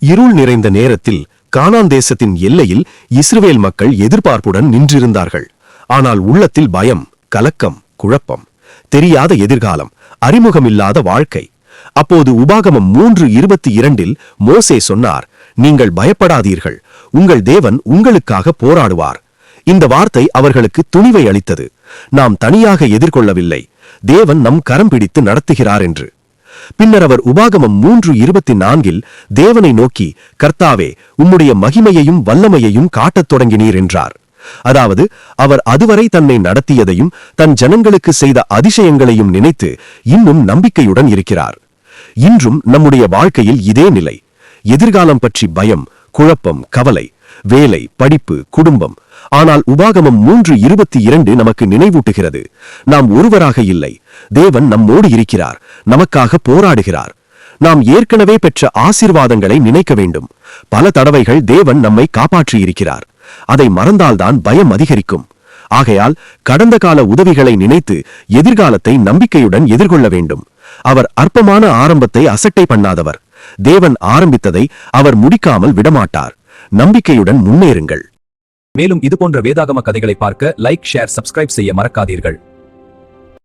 இருள் நிறைந்த நேரத்தில் கானான் தேசத்தின் எல்லையில் இஸ்ரவேல் மக்கள் எதிர்பார்ப்புடன் நின்றிருந்தார்கள். ஆனால் உள்ளத்தில் பயம், கலக்கம், குழப்பம், தெரியாத எதிர்காலம், அறிமுகமில்லாத வாழ்க்கை. அப்போது உபாகமம் 3:22 மோசே சொன்னார், நீங்கள் பயப்படாதீர்கள், உங்கள் தேவன் உங்களுக்காக போராடுவார். இந்த வார்த்தை அவர்களுக்கு துணிவை அளித்தது. நாம் தனியாக எதிர்கொள்ளவில்லை, தேவன் நம் கரம் பிடித்து நடத்துகிறார் என்று. பின்னர் அவர் உபாகமம் 3:24 தேவனை நோக்கி, கர்த்தாவே, உம்முடைய மகிமையையும் வல்லமையையும் காட்டத் தொடங்கினீர் என்றார். அதாவது அவர் அதுவரை தன்னை நடத்தியதையும் தன் ஜனங்களுக்கு செய்த அதிசயங்களையும் நினைத்து இன்னும் நம்பிக்கையுடன் இருக்கிறார். இன்றும் நம்முடைய வாழ்க்கையில் இதே நிலை. எதிர்காலம் பற்றி பயம், குழப்பம், கவலை, வேலை, படிப்பு, குடும்பம். ஆனால் உபாகமம் 3:22 நமக்கு நினைவூட்டுகிறது, நாம் ஒருவராக இல்லை, தேவன் நம்மோடு இருக்கிறார், நமக்காக போராடுகிறார். நாம் ஏற்கனவே பெற்ற ஆசீர்வாதங்களை நினைக்க வேண்டும். பல தடவைகள் தேவன் நம்மை காப்பாற்றியிருக்கிறார். அதை மறந்தால்தான் பயம் அதிகரிக்கும். ஆகையால் கடந்த கால உதவிகளை நினைத்து எதிர்காலத்தை நம்பிக்கையுடன் எதிர்கொள்ள வேண்டும். அவர் அற்பமான ஆரம்பத்தை அசட்டை பண்ணாதவர். தேவன் ஆரம்பித்ததை அவர் முடிக்காமல் விடமாட்டார். நம்பிக்கையுடன் முன்னேறுங்கள். மேலும் இதுபோன்ற வேதாகம கதைகளை பார்க்க லைக், ஷேர், சப்ஸ்கிரைப் செய்ய மறக்காதீர்கள்.